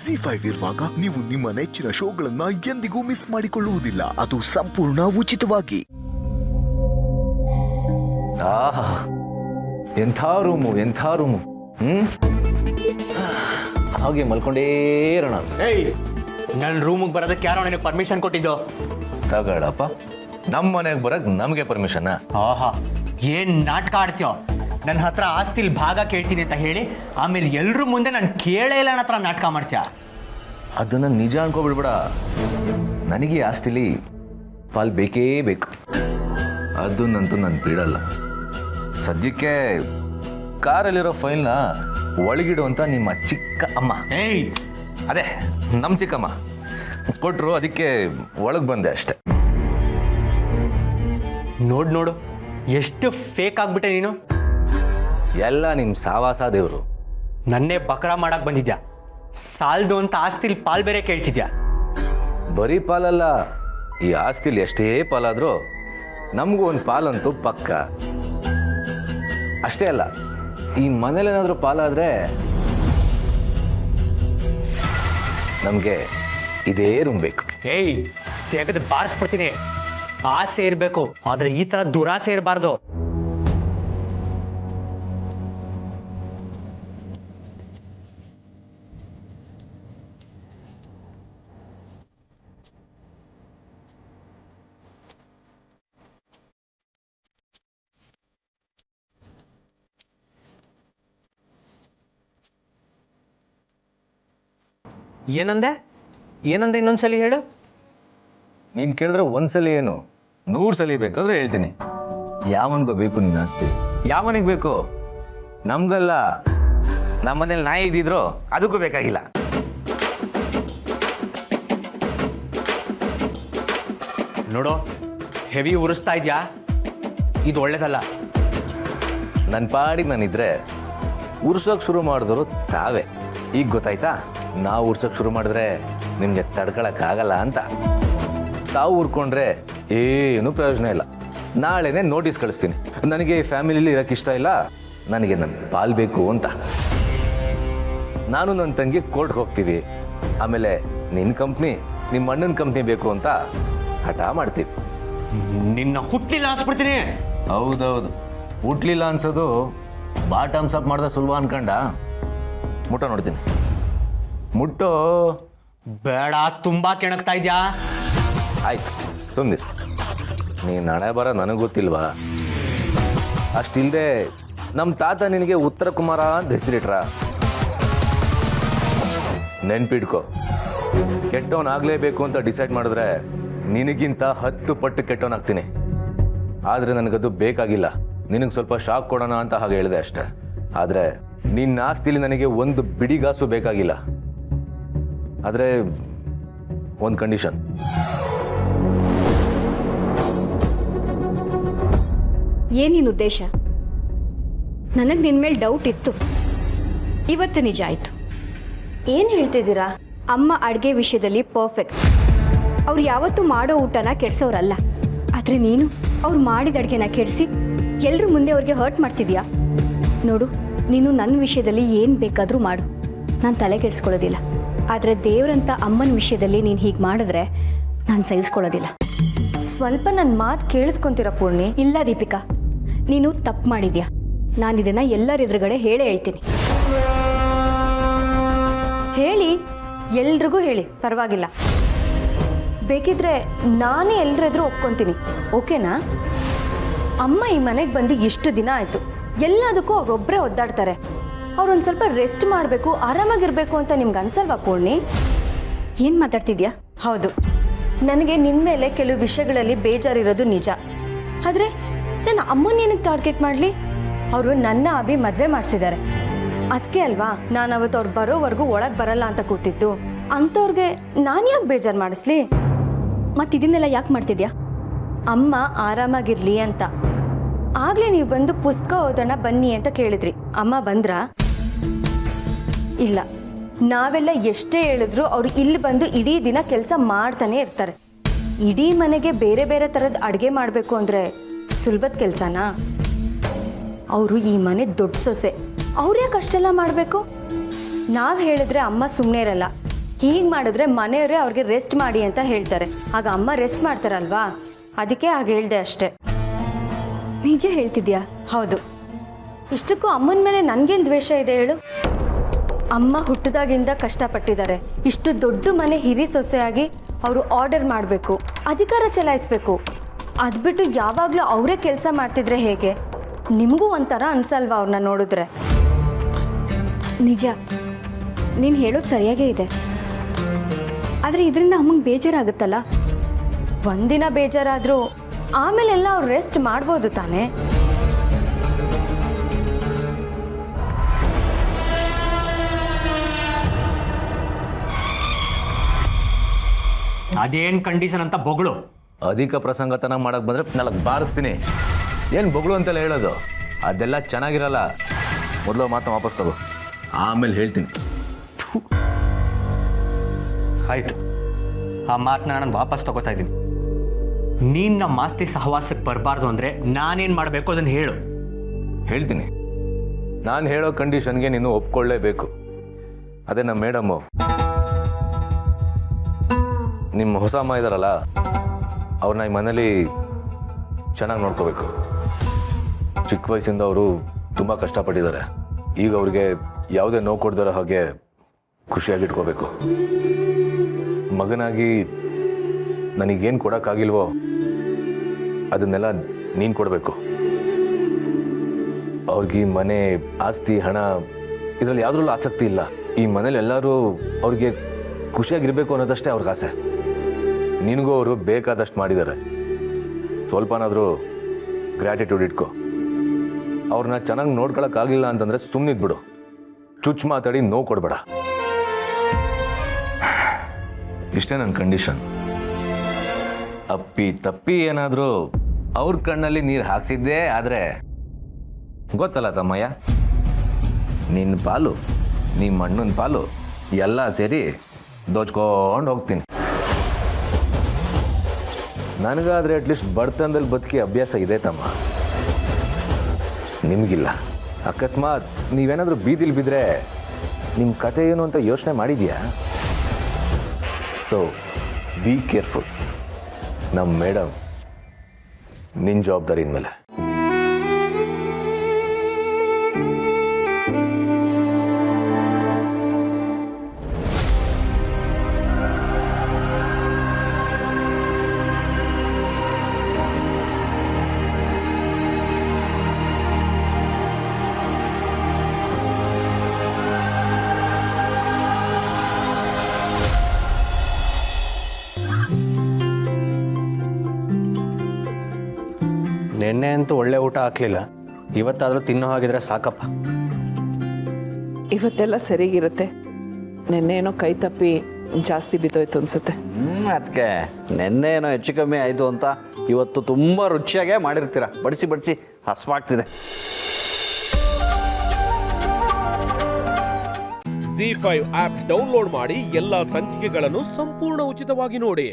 ZEE5 ಇರುವಾಗ ನೀವು ನಿಮ್ಮ ನೆಚ್ಚಿನ ಶೋಗಳನ್ನ ಎಂದಿಗೂ ಮಿಸ್ ಮಾಡಿಕೊಳ್ಳುವುದಿಲ್ಲ. ಅದು ಸಂಪೂರ್ಣ ಉಚಿತವಾಗಿ. ಎಂಥ ರೂಮು ಹಾಗೆ ಮಲ್ಕೊಂಡೇ ಇರೋಣ. ನನ್ನ ರೂಮಿಗೆ ಬರೋದಕ್ಕೆ ಯಾರೋ ನನಗೆ ಪರ್ಮಿಷನ್ ಕೊಟ್ಟಿದ್ದು? ತಗೊಳಪ್ಪ, ನಮ್ಮ ಮನೆಗೆ ಬರಕ್ ನಮಗೆ ಪರ್ಮಿಷನ್? ಆಹಾ, ಏನ್ ನಾಟಕ ಆಡ್ತೀಯೋ? ನನ್ನ ಹತ್ರ ಆಸ್ತಿಲ್ ಭಾಗ ಕೇಳ್ತೀನಿ ಅಂತ ಹೇಳಿ ಆಮೇಲೆ ಎಲ್ರ ಮುಂದೆ ನಾನು ಕೇಳೇ ಇಲ್ಲ ನನ್ನ ಹತ್ರ ನಾಟಕ ಮಾಡ್ತೀಯ. ಅದನ್ನ ನಿಜ ಅನ್ಕೋಬಿಡ್ಬೇಡ. ನನಗೆ ಆಸ್ತಿಲಿ ಪಾಲ್ ಬೇಕೇ ಬೇಕು. ಅದನ್ನಂತೂ ನಾನು ಬಿಡಲ್ಲ. ಸದ್ಯಕ್ಕೆ ಕಾರಲ್ಲಿರೋ ಫೈಲ್ನ ಒಳಗಿಡುವಂತ ನಿಮ್ಮ ಚಿಕ್ಕ ಅಮ್ಮ, ಅದೇ ನಮ್ಮ ಚಿಕ್ಕಮ್ಮ ಕೊಟ್ರು, ಅದಕ್ಕೆ ಒಳಗೆ ಬಂದೆ ಅಷ್ಟೆ. ನೋಡು ಎಷ್ಟು ಫೇಕ್ ಆಗ್ಬಿಟ್ಟೆ ನೀನು. ಎಲ್ಲ ನಿಮ್ಮ ಸಾವಾಸ ದೇವರು. ನನ್ನೇ ಬಕರ ಮಾಡಕ್ ಬಂದಿದ್ಯಾ? ಸಾಲ್ದು ಅಂತ ಆಸ್ತಿಲ್ ಪಾಲ್ ಬೇರೆ ಕೇಳ್ತಿದ್ಯಾ? ಬರೀ ಪಾಲಲ್ಲ, ಈ ಆಸ್ತಿಲಿ ಎಷ್ಟೇ ಪಾಲಾದ್ರೂ ನಮಗೂ ಒಂದು ಪಾಲಂತೂ ಪಕ್ಕ. ಅಷ್ಟೇ ಅಲ್ಲ, ಈ ಮನೇಲೇನಾದ್ರೂ ಪಾಲಾದ್ರೆ ನಮಗೆ ಇದೇ ರೂಮ್ ಬೇಕು. ತೆಗೆದು ಬಾರಿಸ್ಬಿಡ್ತೀನಿ. ಆಸೆ ಇರಬೇಕು, ಆದ್ರೆ ಈ ತರ ದುರಾಸೆ ಇರಬಾರ್ದು. ಏನಂದೆ ಇನ್ನೊಂದ್ಸಲಿ ಹೇಳು. ನೀನು ಕೇಳಿದ್ರೆ ಒಂದ್ಸಲಿ ಏನು 100 ಸಲ ಬೇಕಾದ್ರೆ ಹೇಳ್ತೀನಿ. ಯಾವನ್ಗೋ ಬೇಕು ನಿನ್ನ ಆಸ್ತಿ? ಯಾವನಿಗೆ ಬೇಕು? ನಮ್ಗಲ್ಲ. ನಮ್ಮನೇಲಿ ನಾಯಿ ಇದ್ದಿದ್ರು ಅದಕ್ಕೂ ಬೇಕಾಗಿಲ್ಲ. ನೋಡು, ಹೆವಿ ಉರಿಸ್ತಾ ಇದ್ಯಾ? ಇದು ಒಳ್ಳೇದಲ್ಲ. ನನ್ನ ಪಾಡಿಗೆ ನಾನಿದ್ರೆ ಉರ್ಸೋಕೆ ಶುರು ಮಾಡಿದ್ರು ತಾವೇ. ಈಗ ಗೊತ್ತಾಯ್ತಾ? ನಾವು ಉರ್ಸೋಕೆ ಶುರು ಮಾಡಿದ್ರೆ ನಿಮಗೆ ತಡ್ಕೊಳಕ್ಕಾಗಲ್ಲ ಅಂತ. ತಾವು ಉರ್ಕೊಂಡ್ರೆ ಏನೂ ಪ್ರಯೋಜನ ಇಲ್ಲ. ನಾಳೆನೇ ನೋಟಿಸ್ ಕಳಿಸ್ತೀನಿ, ನನಗೆ ಈ ಫ್ಯಾಮಿಲಿಲಿ ಇರೋಕ್ಕೆ ಇಷ್ಟ ಇಲ್ಲ, ನನಗೆ ನನ್ನ ಪಾಲ್ ಬೇಕು ಅಂತ. ನಾನು ನನ್ನ ತಂಗಿ ಕೋರ್ಟ್ಗೆ ಹೋಗ್ತೀವಿ. ಆಮೇಲೆ ನಿನ್ನ ಕಂಪ್ನಿ, ನಿಮ್ಮ ಅಣ್ಣನ ಕಂಪ್ನಿ ಬೇಕು ಅಂತ ಹಠ ಮಾಡ್ತೀವಿ. ನಿನ್ನ ಹುಟ್ಲಿಲ್ಲ ಅನ್ಸ್ಬಿಡ್ತೀನಿ. ಹೌದೌದು, ಹುಟ್ಲಿಲ್ಲ ಅನ್ಸೋದು ಬಾಟಮ್ಸ್ ಅಪ್ ಮಾಡ್ದೆ ಸುಲಭ ಅನ್ಕಂಡ. ಮುಟ್ಟ ನೋಡ್ತೀನಿ. ಮುಟ್ಟೋ. ಬೇಡ, ತುಂಬಾ ಕೆಣಕ್ತಾ ಇದ್ಯಾ. ಆಯ್ತು, ಸುಮ್ಮನೆ. ನೀನು ಹಣೆ ಬರ ನನಗೆ ಗೊತ್ತಿಲ್ವಾ? ಅಷ್ಟಿಲ್ಲದೆ ನಮ್ಮ ತಾತ ನಿನಗೆ ಉತ್ತರ ಕುಮಾರ ಅಂತ ಹೆಸರಿಟ್ರ. ನೆನ್ಪಿಡ್ಕೊ, ಕೆಟ್ಟವನಾಗಲೇಬೇಕು ಅಂತ ಡಿಸೈಡ್ ಮಾಡಿದ್ರೆ ನಿನಗಿಂತ 10 ಪಟ್ಟು ಕೆಟ್ಟವನಾಗ್ತೀನಿ. ಆದರೆ ನನಗದು ಬೇಕಾಗಿಲ್ಲ. ನಿನಗೆ ಸ್ವಲ್ಪ ಶಾಕ್ ಕೊಡೋಣ ಅಂತ ಹಾಗೆ ಹೇಳಿದೆ ಅಷ್ಟೆ. ಆದರೆ ನಿನ್ನ ಆಸ್ತಿಲಿ ನನಗೆ ಒಂದು ಬಿಡಿಗಾಸು ಬೇಕಾಗಿಲ್ಲ. ಆದರೆ ಒಂದು ಕಂಡೀಷನ್. ಏನಿನ್ ಉದ್ದೇಶ? ನನಗೆ ನಿನ್ನ ಮೇಲೆ ಡೌಟ್ ಇತ್ತು, ಇವತ್ತು ನಿಜ ಆಯ್ತು. ಏನು ಹೇಳ್ತಿದ್ದೀರಾ? ಅಮ್ಮ ಅಡುಗೆ ವಿಷಯದಲ್ಲಿ ಪರ್ಫೆಕ್ಟ್. ಅವ್ರು ಯಾವತ್ತೂ ಮಾಡೋ ಊಟನ ಕೆಡ್ಸೋರಲ್ಲ. ಆದರೆ ನೀನು ಅವ್ರು ಮಾಡಿದ ಅಡುಗೆನ ಕೆಡಿಸಿ ಎಲ್ಲರೂ ಮುಂದೆ ಅವ್ರಿಗೆ ಹರ್ಟ್ ಮಾಡ್ತಿದ್ಯಾ. ನೋಡು, ನೀನು ನನ್ನ ವಿಷಯದಲ್ಲಿ ಏನು ಬೇಕಾದರೂ ಮಾಡು, ನಾನು ತಲೆ ಕೆಡಿಸ್ಕೊಳ್ಳೋದಿಲ್ಲ. ಆದರೆ ದೇವರಂತ ಅಮ್ಮನ ವಿಷಯದಲ್ಲಿ ನೀನು ಹೀಗೆ ಮಾಡಿದ್ರೆ ನಾನು ಸಹಿಸ್ಕೊಳ್ಳೋದಿಲ್ಲ. ಸ್ವಲ್ಪ ನನ್ನ ಮಾತು ಕೇಳಿಸ್ಕೊಂತೀರಾ ಪೂರ್ಣಿ? ಇಲ್ಲ ದೀಪಿಕಾ, ನೀನು ತಪ್ಪು ಮಾಡಿದ್ಯಾ. ನಾನು ಇದನ್ನು ಎಲ್ಲರ ಎದುರುಗಡೆ ಹೇಳ್ತೀನಿ. ಹೇಳಿ, ಎಲ್ರಿಗೂ ಹೇಳಿ, ಪರವಾಗಿಲ್ಲ. ಬೇಕಿದ್ರೆ ನಾನೇ ಎಲ್ರೆದ್ರು ಒಪ್ಕೊತೀನಿ, ಓಕೆನಾ? ಅಮ್ಮ ಈ ಮನೆಗೆ ಬಂದು ಎಷ್ಟು ದಿನ ಆಯಿತು. ಎಲ್ಲದಕ್ಕೂ ಅವರೊಬ್ಬರೇ ಒದ್ದಾಡ್ತಾರೆ. ಅವ್ರೊಂದು ಸ್ವಲ್ಪ ರೆಸ್ಟ್ ಮಾಡಬೇಕು, ಆರಾಮಾಗಿರ್ಬೇಕು ಅಂತ ನಿಮ್ಗೆ ಅನ್ಸಲ್ವಾ ಪೂರ್ಣಿ? ಏನು ಮಾತಾಡ್ತಿದ್ಯಾ? ಹೌದು, ನನಗೆ ನಿನ್ನ ಮೇಲೆ ಕೆಲವು ವಿಷಯಗಳಲ್ಲಿ ಬೇಜಾರಿರೋದು ನಿಜ. ಆದರೆ ನನ್ನ ಅಮ್ಮನ ಏನಕ್ಕೆ ಟಾರ್ಗೆಟ್ ಮಾಡಲಿ? ಅವರು ನನ್ನ ಅಭಿ ಮದುವೆ ಮಾಡಿಸಿದ್ದಾರೆ. ಅದಕ್ಕೆ ಅಲ್ವಾ ನಾನು ಅವತ್ತು ಅವ್ರು ಬರೋವರೆಗೂ ಒಳಗೆ ಬರಲ್ಲ ಅಂತ ಕೂತಿದ್ದು. ಅಂಥವ್ರಿಗೆ ನಾನು ಯಾಕೆ ಬೇಜಾರು ಮಾಡಿಸ್ಲಿ? ಮತ್ತು ಇದನ್ನೆಲ್ಲ ಯಾಕೆ ಮಾಡ್ತಿದ್ಯಾ? ಅಮ್ಮ ಆರಾಮಾಗಿರ್ಲಿ ಅಂತ. ಆಗಲೇ ನೀವು ಬಂದು ಪುಸ್ತಕ ಓದೋಣ ಬನ್ನಿ ಅಂತ ಕೇಳಿದ್ರಿ. ಅಮ್ಮ ಬಂದ್ರಾ? ಇಲ್ಲ. ನಾವೆಲ್ಲ ಎಷ್ಟೇ ಹೇಳಿದ್ರು ಅವ್ರು ಇಲ್ಲಿ ಬಂದು ಇಡೀ ದಿನ ಕೆಲಸ ಮಾಡ್ತಾನೆ ಇರ್ತಾರೆ. ಇಡೀ ಮನೆಗೆ ಬೇರೆ ಬೇರೆ ಥರದ ಅಡುಗೆ ಮಾಡಬೇಕು ಅಂದರೆ ಸುಲಭದ ಕೆಲಸನಾ? ಅವರು ಈ ಮನೆ ದೊಡ್ಡ ಸೊಸೆ, ಅವ್ರು ಯಾಕೆ ಅಷ್ಟೆಲ್ಲ ಮಾಡಬೇಕು? ನಾವು ಹೇಳಿದ್ರೆ ಅಮ್ಮ ಸುಮ್ಮನೆ ಇರಲ್ಲ. ಹೀಗೆ ಮಾಡಿದ್ರೆ ಮನೆಯವರೇ ಅವ್ರಿಗೆ ರೆಸ್ಟ್ ಮಾಡಿ ಅಂತ ಹೇಳ್ತಾರೆ. ಆಗ ಅಮ್ಮ ರೆಸ್ಟ್ ಮಾಡ್ತಾರಲ್ವಾ, ಅದಕ್ಕೆ ಹಾಗೆ ಹೇಳ್ದೆ ಅಷ್ಟೇ. ನಿಜ ಹೇಳ್ತಿದ್ಯಾ? ಹೌದು. ಇಷ್ಟಕ್ಕೂ ಅಮ್ಮನ ಮೇಲೆ ನನಗೇನು ದ್ವೇಷ ಇದೆ ಹೇಳು? ಅಮ್ಮ ಹುಟ್ಟಿದಾಗಿಂದ ಕಷ್ಟಪಟ್ಟಿದ್ದಾರೆ. ಇಷ್ಟು ದೊಡ್ಡ ಮನೆ ಹಿರಿ ಸೊಸೆಯಾಗಿ ಅವರು ಆರ್ಡರ್ ಮಾಡಬೇಕು, ಅಧಿಕಾರ ಚಲಾಯಿಸಬೇಕು. ಅದು ಬಿಟ್ಟು ಯಾವಾಗಲೂ ಅವರೇ ಕೆಲಸ ಮಾಡ್ತಿದ್ರೆ ಹೇಗೆ? ನಿಮಗೂ ಒಂಥರ ಅನ್ಸಲ್ವಾ ಅವ್ರನ್ನ ನೋಡಿದ್ರೆ? ನಿಜ, ನೀನು ಹೇಳೋದು ಸರಿಯಾಗೇ ಇದೆ. ಆದರೆ ಇದರಿಂದ ಅಮ್ಮಂಗೆ ಬೇಜಾರಾಗುತ್ತಲ್ಲ. ಒಂದಿನ ಬೇಜಾರಾದರೂ ಆಮೇಲೆಲ್ಲ ಅವ್ರು ರೆಸ್ಟ್ ಮಾಡ್ಬೋದು ತಾನೇ? ಅದೇನು ಕಂಡೀಷನ್ ಅಂತ ಬೊಗಳು. ಅಧಿಕ ಪ್ರಸಂಗತನ ಮಾಡಕ್ ಬಂದ್ರೆ ನಾಲ್ಕು ಬಾರಿಸ್ತೀನಿ. ಏನು ಬೊಗಳು ಅಂತೆಲ್ಲ ಹೇಳೋದು? ಅದೆಲ್ಲ ಚೆನ್ನಾಗಿರಲ್ಲ. ಮೊದಲು ಮಾತನ್ನ ವಾಪಸ್ ತಗೋ, ಆಮೇಲೆ ಹೇಳ್ತೀನಿ. ಆಯ್ತು, ಆ ಮಾತನ್ನ ನಾನು ವಾಪಸ್ ತಗೋತಾ ಇದ್ದೀನಿ. ನೀನು ನಮ್ಮ ಆಸ್ತಿ ಸಹವಾಸಕ್ಕೆ ಬರಬಾರ್ದು ಅಂದರೆ ನಾನೇನು ಮಾಡಬೇಕು ಅದನ್ನು ಹೇಳು. ಹೇಳ್ತೀನಿ. ನಾನು ಹೇಳೋ ಕಂಡೀಷನ್ಗೆ ನೀನು ಒಪ್ಕೊಳ್ಳೇಬೇಕು. ಅದೇ ನಮ್ಮ ಮೇಡಮ್ಮು, ನಿಮ್ಮ ಹೊಸ ಅಮ್ಮ ಇದ್ದಾರಲ್ಲ, ಅವ್ರನ್ನ ಈ ಮನೇಲಿ ಚೆನ್ನಾಗಿ ನೋಡ್ಕೋಬೇಕು. ಚಿಕ್ಕ ವಯಸ್ಸಿಂದ ಅವರು ತುಂಬ ಕಷ್ಟಪಟ್ಟಿದ್ದಾರೆ. ಈಗ ಅವ್ರಿಗೆ ಯಾವುದೇ ನೋವು ಕೊಡ್ದಿರೋ ಹಾಗೆ ಖುಷಿಯಾಗಿಟ್ಕೋಬೇಕು. ಮಗನಾಗಿ ನನಗೇನು ಕೊಡೋಕ್ಕಾಗಿಲ್ವೋ ಅದನ್ನೆಲ್ಲ ನೀನು ಕೊಡಬೇಕು. ಅವ್ರಿಗೆ ಮನೆ, ಆಸ್ತಿ, ಹಣ ಇದರಲ್ಲಿ ಯಾವುದ್ರಲ್ಲೂ ಆಸಕ್ತಿ ಇಲ್ಲ. ಈ ಮನೇಲಿ ಎಲ್ಲರೂ ಅವ್ರಿಗೆ ಖುಷಿಯಾಗಿರ್ಬೇಕು ಅನ್ನೋದಷ್ಟೇ ಅವ್ರಿಗೆ ಆಸೆ. ನಿನಗೂ ಅವರು ಬೇಕಾದಷ್ಟು ಮಾಡಿದ್ದಾರೆ. ಸ್ವಲ್ಪನಾದರೂ ಗ್ರ್ಯಾಟಿಟ್ಯೂಡ್ ಇಟ್ಕೋ. ಅವ್ರನ್ನ ಚೆನ್ನಾಗಿ ನೋಡ್ಕೊಳಕ್ಕಾಗಿಲ್ಲ ಅಂತಂದರೆ ಸುಮ್ಮನಿದ್ಬಿಡು. ಚುಚ್ಚು ಮಾತಾಡಿ ನೋವು ಕೊಡಬೇಡ. ಇಷ್ಟೇ ನನ್ನ ಕಂಡೀಷನ್. ಅಪ್ಪಿ ತಪ್ಪಿ ಏನಾದರೂ ಅವ್ರ ಕಣ್ಣಲ್ಲಿ ನೀರು ಹಾಕ್ಸಿದ್ದೇ ಆದರೆ ಗೊತ್ತಲ್ಲ ತಮ್ಮಯ್ಯ, ನಿನ್ನ ಪಾಲು, ನಿಮ್ಮ ಅಣ್ಣನ ಪಾಲು ಎಲ್ಲ ಸೇರಿ ದೋಚ್ಕೊಂಡು ಹೋಗ್ತೀನಿ. ನನಗಾದರೆ ಅಟ್ಲೀಸ್ಟ್ ಬಡತನದಲ್ಲಿ ಬದುಕಿ ಅಭ್ಯಾಸ ಇದೆ ತಮ್ಮ, ನಿಮಗಿಲ್ಲ. ಅಕಸ್ಮಾತ್ ನೀವೇನಾದರೂ ಬೀದಿಲಿ ಬಿದ್ದರೆ ನಿಮ್ಮ ಕತೆ ಏನು ಅಂತ ಯೋಚನೆ ಮಾಡಿದ್ಯಾ? So be careful. ನಮ್ಮ ಮೇಡಮ್ ನಿನ್ನ ಜವಾಬ್ದಾರಿ ಇನ್ಮೇಲೆ. ನೆನ್ನೆ ಅಂತೂ ಒಳ್ಳೆ ಊಟ ಹಾಕ್ಲಿಲ್ಲ, ಇವತ್ತಾದರೂ ತಿನ್ನೋ ಹಾಗಿದ್ರೆ ಸಾಕಪ್ಪ. ಇವತ್ತೆಲ್ಲ ಸರಿಗಿರುತ್ತೆ. ನೆನ್ನೆ ಏನೋ ಕೈ ತಪ್ಪಿ ಜಾಸ್ತಿ ಬಿದ್ದೋಯ್ತು ಅನ್ಸುತ್ತೆ. ಅದಕ್ಕೆ ನೆನ್ನೆ ಏನೋ ಹೆಚ್ಚು ಕಮ್ಮಿ ಆಯಿತು ಅಂತ ಇವತ್ತು ತುಂಬ ರುಚಿಯಾಗೇ ಮಾಡಿರ್ತೀರ. ಬಡಿಸಿ ಬಡಿಸಿ ಹಸ್ವಾಗ್ತಿದೆ. ZEE5 ಆಪ್ ಡೌನ್ಲೋಡ್ ಮಾಡಿ ಎಲ್ಲಾ ಸಂಚಿಕೆಗಳನ್ನು ಸಂಪೂರ್ಣ ಉಚಿತವಾಗಿ ನೋಡಿ.